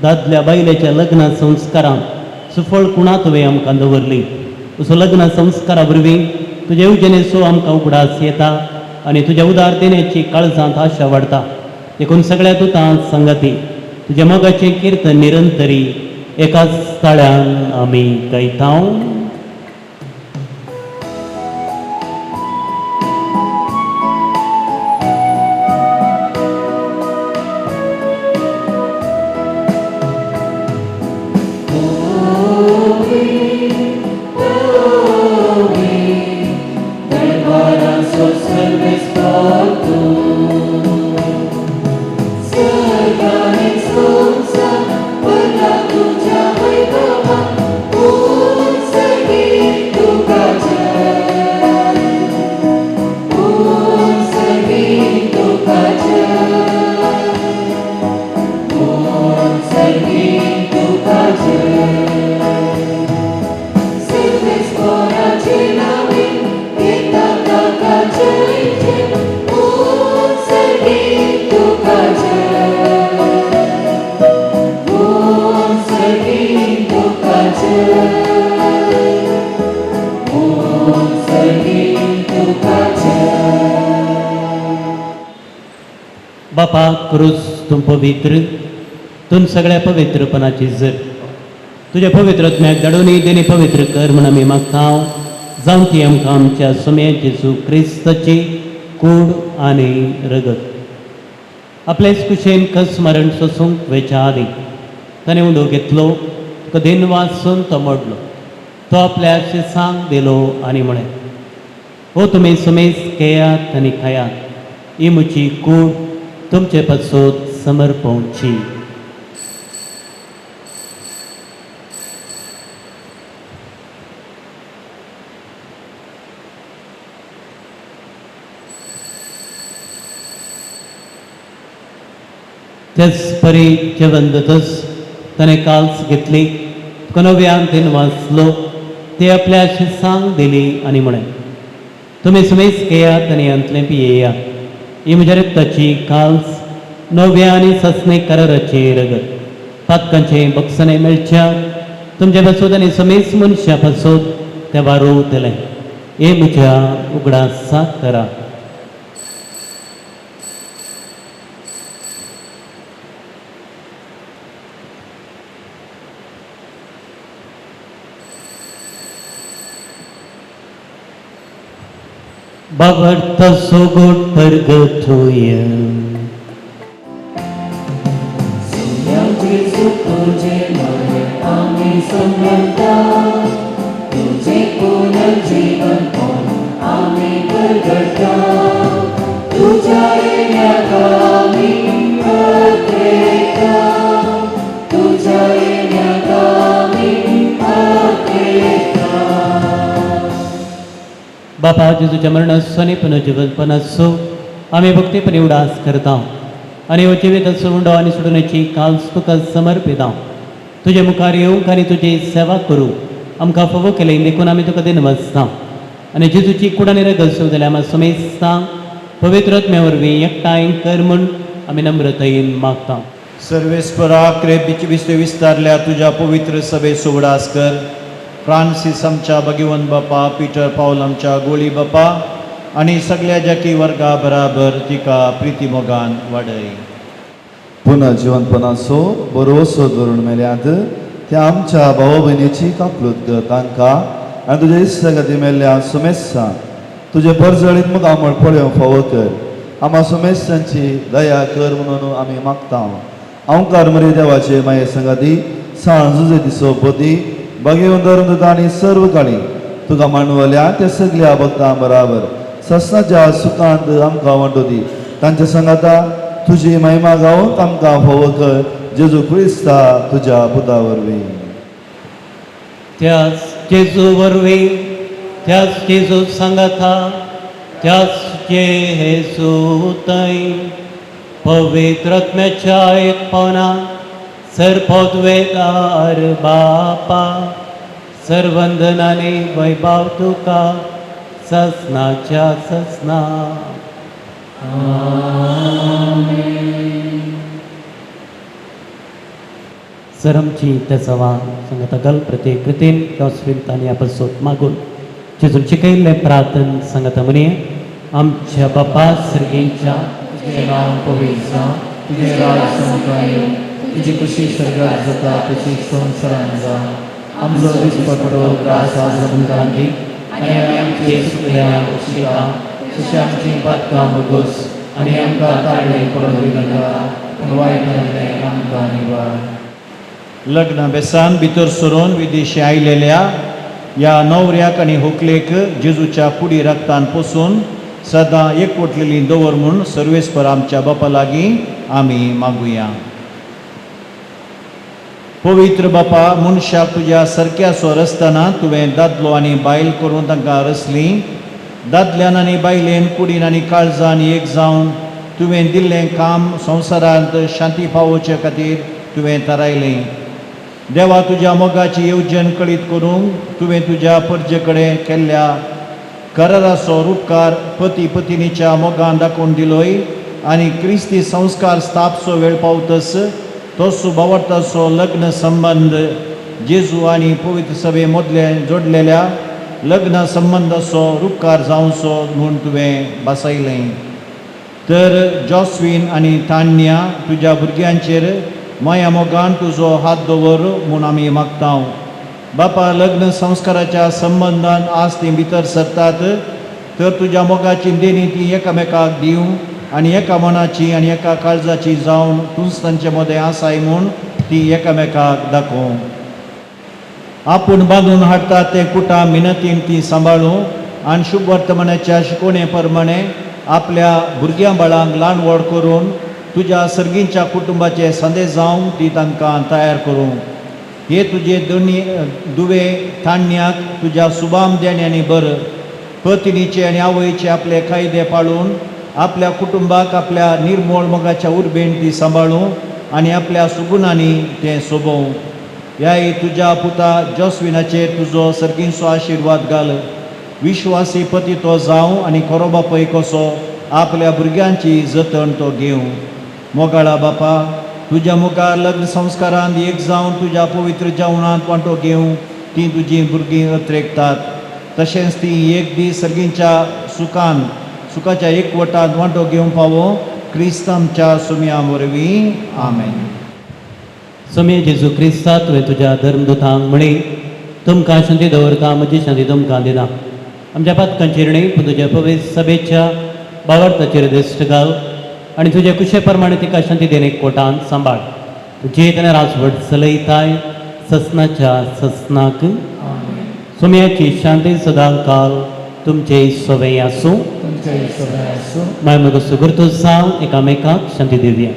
दादल्या बायलेच्या लग्न संस्कारांत सुफळ कुणा तुवें आमकां दवरली. असो लग्न संस्कारा वरवीं तुजे येवजणेचो आमकां उगडास येता आनी तुज्या उदार देण्याची काळजांत आशा वाडटा. देखून सगळ्या दुतांत संगती तुज्या मोगाचें किर्तन निरंतरी एकाच स्थळान आमी गायतांव. बापा क्रूस तूं पवित्र तूं सगळ्या पवित्रपणाची जर तुज्या पवित्रत्म्याक धाडून देणी पवित्र कर म्हण आमी मागतांव. जावं ती आमकां आमच्या सुम्या जेजू क्रिस्ताची कूड आनी रगत आपलेच कुशेन कस मरण सोसूंक वेच्या आदी ताणें उडो घेतलो तुका दिन वाचून तो मोडलो. तो आपल्या शिसांक दिलो आनी म्हळें हो तुमी सुमेस केयात आनी खायात, ही म्हजी कूड तुमचे पासत समर्पवची. तेच परी जेवण जातच ताणें काल्स घेतली तुका नव्यान दिन वाचलो ते आपल्या शिसांक दिली आनी म्हळें तुमी सुमेस केयात आनी अंतलें पियेयात, ही म्हज्या रक्ताची काल्स नव्या आनी ससणे कराराचे रगत पातकांचे बक्षणे मेळच्या तुमचे बसोत आनी समेस मनशा बसोत ते वारोतले हे म्हज्या उगडासाक करा. Bavarta sogot pergatoya Yang Yesu tuje mare ami samanta Tuje punan jivan pon ami pergata Tuja enya kami merdeka Tuja enya kami merdeka बापा जेजूच्या मरणाचो आनी पुनर्जीवनपणाचो आमी भक्तीपणी उडास करता आनी हो जिवीत सोडून आनी सोडूनची काल्स तुका समर्पिता. तुजे मुखार येवंक आनी तुजी सेवा करूंक आमकां फोव केले देखून आमी तुका दिनवसता आनी जेजूची कूड आनी रगत जाल्यार आमी समेस्ता पवित्र आत्म्या वरवीं एकठांय कर म्हूण आमी नम्रतायेन मागता. सर्वेस्परा क्रेबीची विस्ते विस्तारल्या तुझ्या पवित्र सभेचो उडास कर. फ्रांसीस आमच्या भगिवंत बापा, पीटर पावल आमच्या गोळी बापा आनी सगळ्या जकी वर्गा बराबर तिका प्रिती मोगान वाडय. पुनर्जीवनपणाचो बरोसो धरून मेल्यात त्या आमच्या भाव भयणीची कापलूत कर तांकां आनी तुज्या इश्टगती मेल्ल्या सुमेस्सा तुजे परजळीत म्हाका आमळ पळोवंक फावो कर. आम्हा सुमेस्सांची दया कर म्हणून आमी मागता. अवकार मरे देवाचे माये संगती सांजुजे दिसो पोती भगिवंत आनी सर्व काळी तुका मांडवल्या त्या सगळ्या भक्तां बराबर ससनाच्या सुखांत आमकां वांटोदी तांच्या संगाता तुजी महिमा गावंक आमकां फावो कर. जेजू क्रिस्ता तुज्या पुता वरवीं. त्याच जेजू वरवीं त्याच जेजू सांगाता त्याच जेजू थंय पवित्र आत्म्याच्या एकपणान सर्पोद्वेदार बापा सर्वंदनाने वैभव तुका ससनाच्या ससना. सरमची त्याचा संगता गल प्रत्येक कृतीन जॉस्विन तानिया बसोत मागून जेजून शिकयल्ले प्रार्थन संगता म्हणे आमच्या बापा सर्गेच्या तुझे नाव पवित्र जावं, तुझे राज संपय तुझी खुशी स्वर्गात जाता तशी संवसारांत जावं. आमचो दिसपटो त्रास आज आमकां दी आनी आमी आमचे सुकल्यांक शिका तशी आमची पातकां भोगोस आनी आमकां ताळये पडोवंक नाका पूण वायटांतल्यान आमकां निवार. लग्न बेसान भितर सरून विदेशी आयलेल्या या न्हवऱ्याक आनी व्हंकलेक जेजूच्या कुडी रक्तान पोसून सदां एकवटलेली दवर म्हूण सर्वेस्पर आमच्या बापा लागीं आमी मागुया. पवित्र बापा, मनशाक तुज्या सारक्या स्वर आसतना तुवें दादलो आनी बायल करून तांकां रचली. दादल्यान आनी बायलेन कुडीन आनी काळजान एक जावन तुवें दिल्लें काम संवसारांत शांती पावोवचे खातीर तुवें थारायलें. देवा, तुज्या मोगाची येवजण कळीत करूंक तुवें तुज्या परजे कडेन केल्ल्या कराराचो उपकार पती पत्नीच्या मोगान दाखोवन दिलोय आनी क्रिस्ती संस्कार स्थापचो वेळ पावतस तो सुभावताचो लग्न संबंध जेजू आनी पवित्र सभे मदले जोडलेल्या लग्न संबंधाचो उपकार जावचो म्हूण तुवें बसयलें. तर जॉस्विन आनी तान्या तुज्या भुरग्यांचेर माया मोगान तुजो हात दवर म्हूण आमी मागता. बापा, लग्न संस्काराच्या संबंधान आज ती भितर सरतात तर तुज्या मोगाची देणी ती एकामेकाक दिवं आनी एका मनाची आनी एका काळजाची जावन तूंच तांचे मदें आसाय म्हूण ती एकामेकाक दाखोवं. आपूण बांदून हाडटा तें कुटां मिनतीन ती सांबाळूं आनी शुभ वर्तमानाच्या शिकोवणे प्रमाणे आपल्या भुरग्यां बाळांक ल्हान व्हड करून तुज्या सर्गींच्या कुटुंबाचे संदेश जावंक ती तांकां तयार करूं. हे तुजे दुवे तान्याक तुज्या सुबाम देण्यानी बर पत्नीचे आनी आवयचे आपले कायदे पाळून आपल्या कुटुंबाक आपल्या निर्मोळ मोगाच्या उर्बेन ती सांबाळूं आनी आपल्या सुगुणांनी तें सोबोवं. ह्याय तुज्या पुता जॉस्विनाचेर तुजो सर्गींचो आशिर्वाद घाल. विश्वासी पती तो जावं आनी खरो बापय कसो आपल्या भुरग्यांची जतन तो घेवं. मोगाळा बापा, तुज्या मुखार लग्न संस्कारांत एक जावन तुज्या पवित्र जेवणांत वांटो घेवं ती तुजी भुरगीं अत्रेकतात. तशेंच ती एक दीस सर्गींच्या सुखाच्या एकवटांत वांटो घेवंक फावो क्रिस्तांच्या सुमया वरवीं. आमेन. सुमे जेजू क्रिस्ता तुवें तुज्या धर्मदुतांक म्हणी तुमकां शांती दवरता, म्हजी शांती तुमकां दिना. आमच्या पातकांचेर न्ही पूण तुज्या पवित्र सभेच्या भावार्थाचेर दिश्ट घाल आनी तुज्या कुशे प्रमाणे तिका शांती देन एकवटान सांबाळ. तुजे तने राजवट चलयताय ससनाच्या ससनाक. सुमयाची शांती सदां काल तुमचे सोबे आसूं. माय सुगुर्तो जावं एकामेकाक शांती दिवया.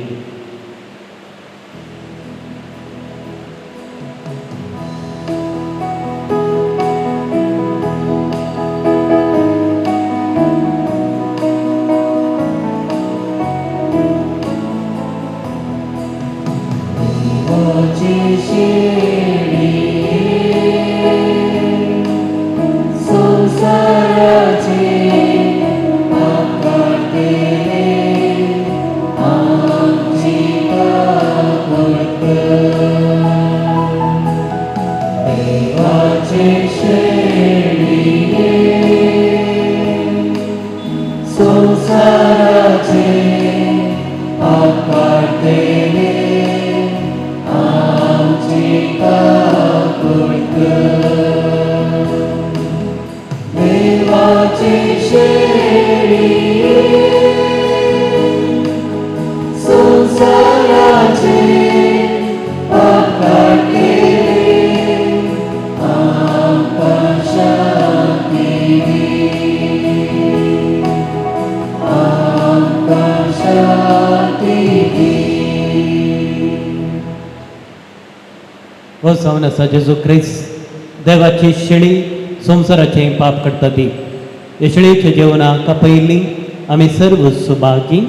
हो जावन आसा जेजू क्रिस्त देवाची शेळी संवसाराचें पाप काडटा ती. हे शेळयेच्या जेवणाक पयलीं आमी सर्व Subhagi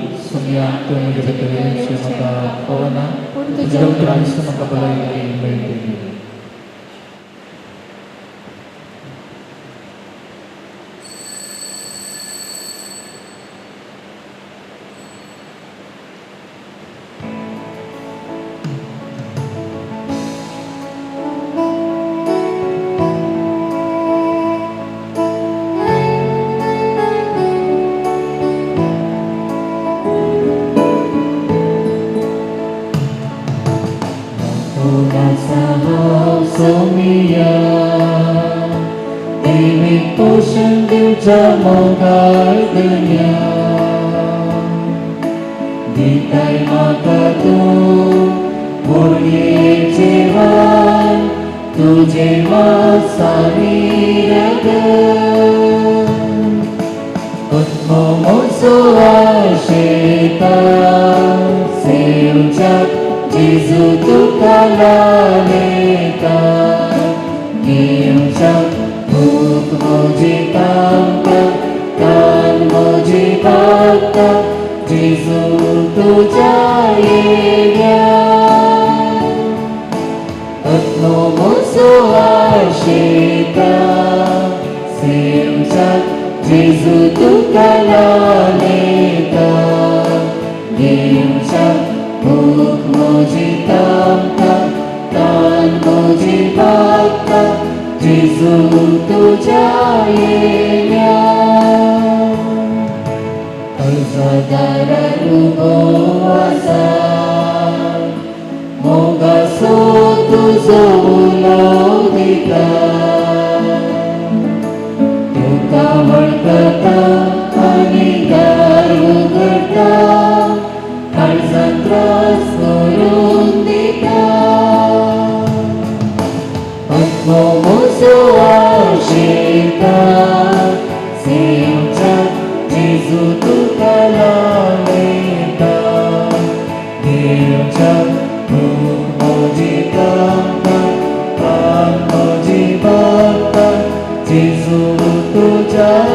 Jesu tu jaya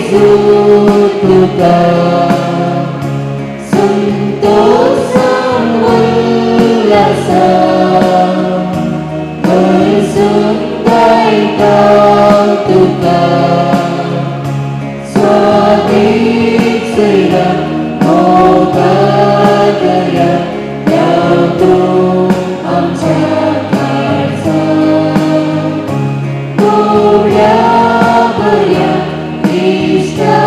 Jesu tuka santosam ullasa bersundai kau tuka swadik sedang moga daya yaitu amcakarsa Gloria Maria Krishna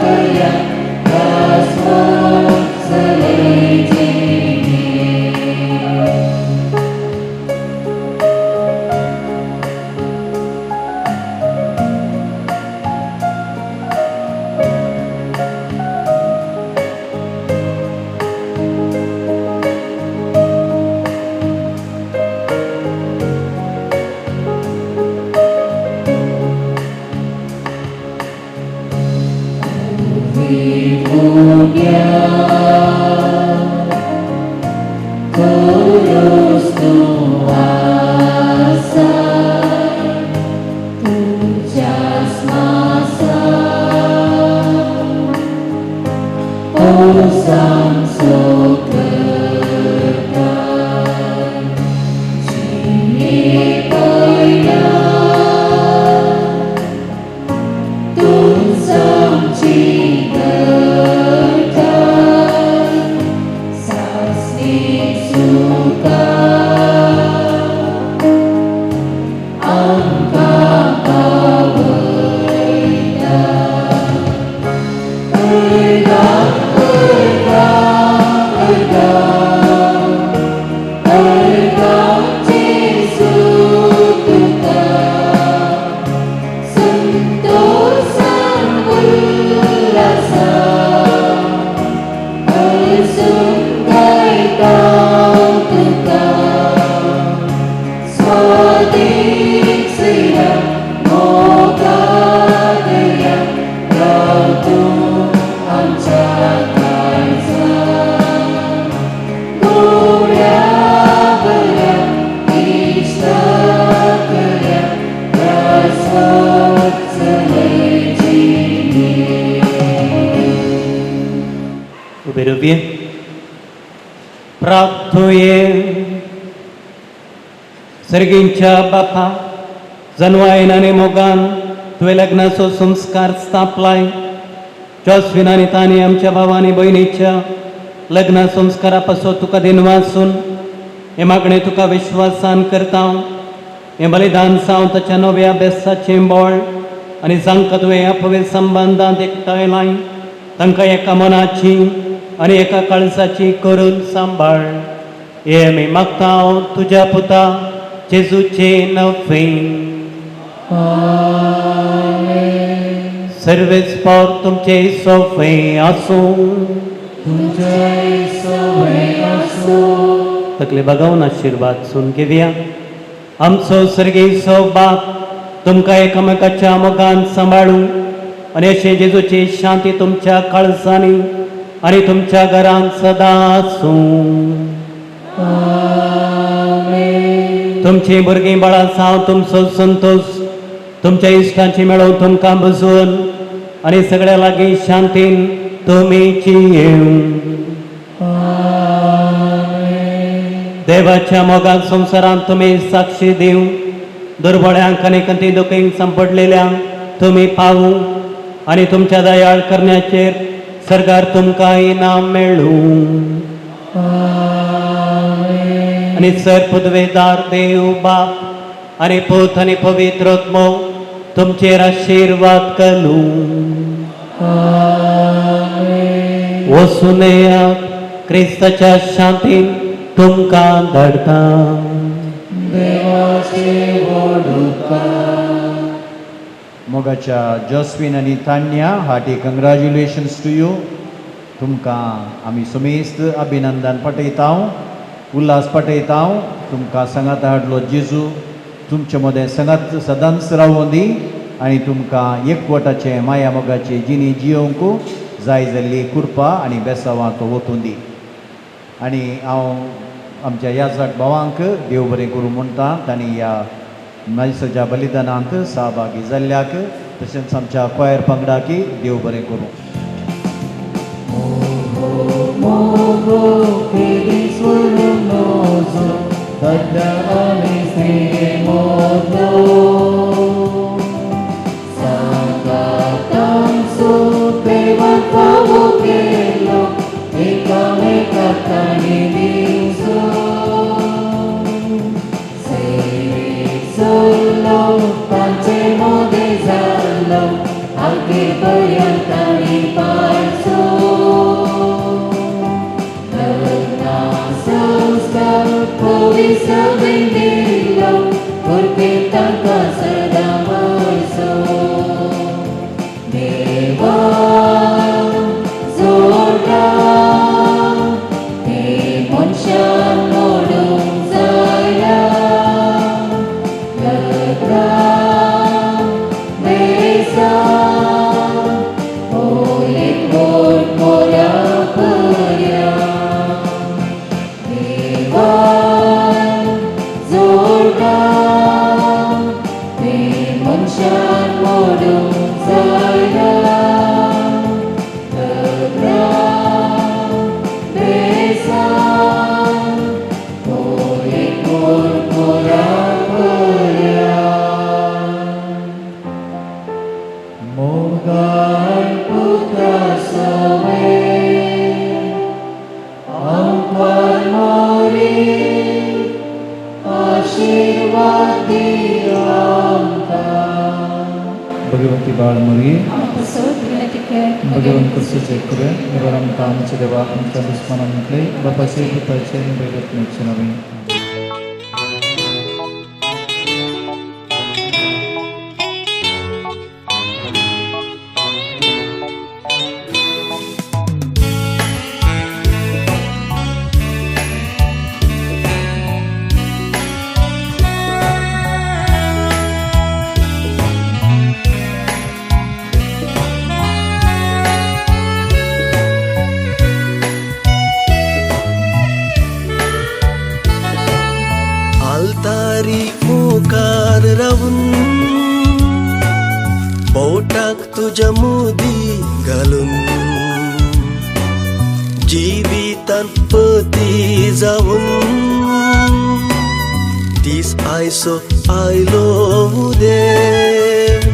Kaya Kasmos Selejini Vivunya Kudus nuasa Tujas masa Osam sokerkan Cini paya Tunsam cigerkan Sasni suka Angka paweda Ergang, ergang, ergang Ergang Jesu tuka Sentosan ullasa bersundai kau tuka swadik sedang moga daya kau tu amcakarsa Gloria Maria Krishna Kaya Kasmos Selejini उभे राहूया प्रार्थोये सर्गींच्या बापा जन्वायन आनी मोगान तुवें लग्नाचो संस्कार स्थापलाय जॉस्विन आनी तानी आमच्या भावानी भयणीच्या लग्न संस्कारा पासून तुका दिनवासून हे मागणें तुका विश्वासान करता हे बलिदान सावन ताच्या नव्या अभ्यासाचें बोळ आनी जांकां तुवें ह्या पवित्र संबंदांत एकठांयलाय तांकां एका मनाची आनी एका काळजाची करून सांबाळ हे आमी मागता तुज्या पुता जेजूचे नवें सर्वेस्पर तुमचे सोफे आसूं तकले बगावन आशिर्वाद सून घेवया आमचो सर्गेचो बाप तुमकां एकामेकाच्या मोगान सांबाळूं आनी अशें जेजूची शांती तुमच्या काळजांनी आनी तुमच्या घरांत सदां आसूं तुमची भुरगीं बाळां साव तुमचो संतोष तुमच्या इश्टांची मेळोवन तुमकां बुजोवन आनी सगळ्या लागीं शांतीन तुमी जियेवं देवाच्या मोगान संवसारांत तुमी साक्षी दिवं दुर्बळ्यांक आनी कंती दुखींक सांपडलेल्यांक तुमी पावूं आनी तुमच्या दयाळ करण्याचेर सरकार तुमकां इनाम मेळूं आनी सर पदवेदार देव बाप आनी पूत आनी पवित्र आत्मो तुमचेर आशिर्वाद घालूं वसुनेया क्रिस्ताच्या शांतीन तुमकां धाडटा मोगाच्या जॉस्विन आनी तान्या हार्टी कंग्रॅच्युलेशन्स टू यू तुमकां आमी समेस्त अभिनंदन पटयता उल्हास पटयता तुमकां सांगात हाडलो जेजू तुमचे मदें सांगात सदांच रावूं दी आनी तुमकां एकवटाचे माया मोगाचे जिणी जियोवंक जाय जाल्ली कृपा आनी बेसांवां तो वचून दी आनी हांव आमच्या याजक भावांक देव बरें करूं म्हणटा तांणी ह्या मैसाच्या बलिदानांत सहभागी जाल्ल्याक तशेंच आमच्या क्वायर पंगडाकी देव बरें करूं. भगवती बाळ मरी भगवंत कसोचे करुया निवार आमकां आमचे देवा आमच्या दुस्मानां म्हटले बापाचे पुताचे आनी वेगळेपणीचे नांवे. आलतारी मुखार रावून बोटाक तुझ्या मोदी घालून जिवितान पती जाऊन दीस आयसो आयलो उदें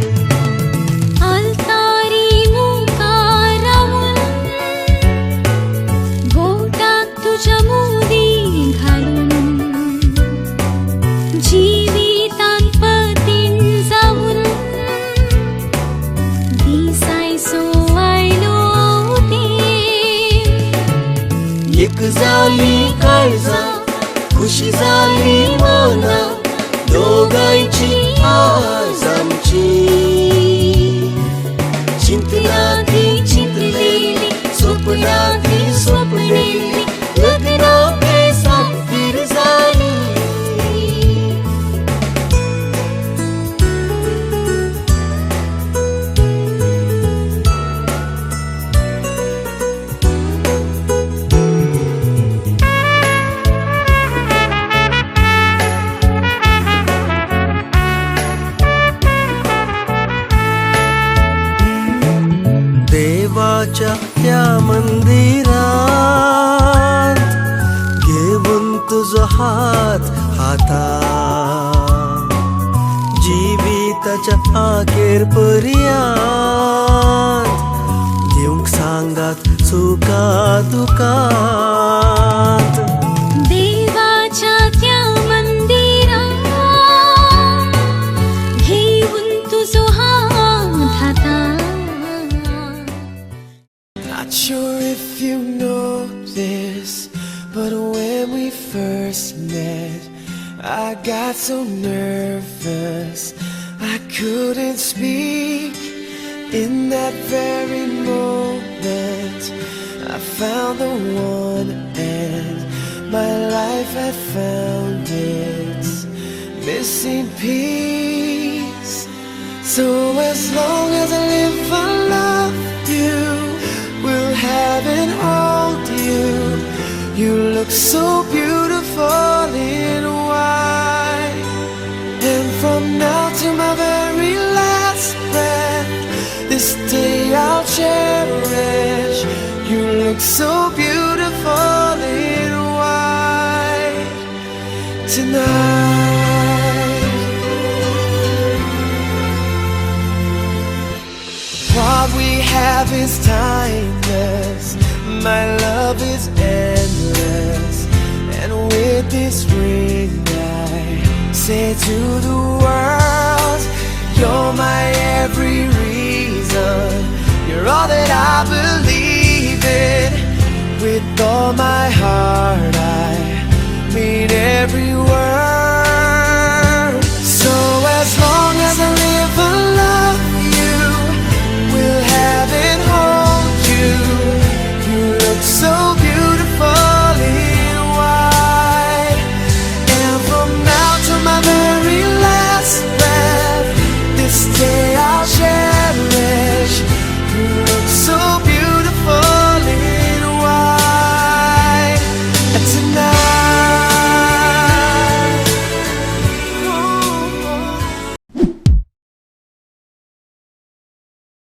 एक जाली काळजा खुशी जाली मना दोगांची आज आमची चिंतनांनी चिंतलेली स्वप्नांनी स्वप्नेली लग्ना पेसां फिर जाली. देवाच्या त्या मंदिरात घेऊन तुझो हात हातात जिविताच्या आखेर पर्यंत दिवंक सांगात चुका दुखात. देवाच्या त्या मंदिरात घेऊन तुझो हात हातात. Not sure if you know this, but when we first met, I got so nervous I couldn't speak. In that very moment, I found the one, and my life had found its missing piece. So as long as I live, I love you. Will have and hold you. You look so beautiful in white. And from now to my very last breath, this day I'll cherish. You look so beautiful in white tonight. What we have is timeless. My love is endless. And with this ring I say to the world, you're my every reason. You're all that I believe in. With all my heart I mean every word.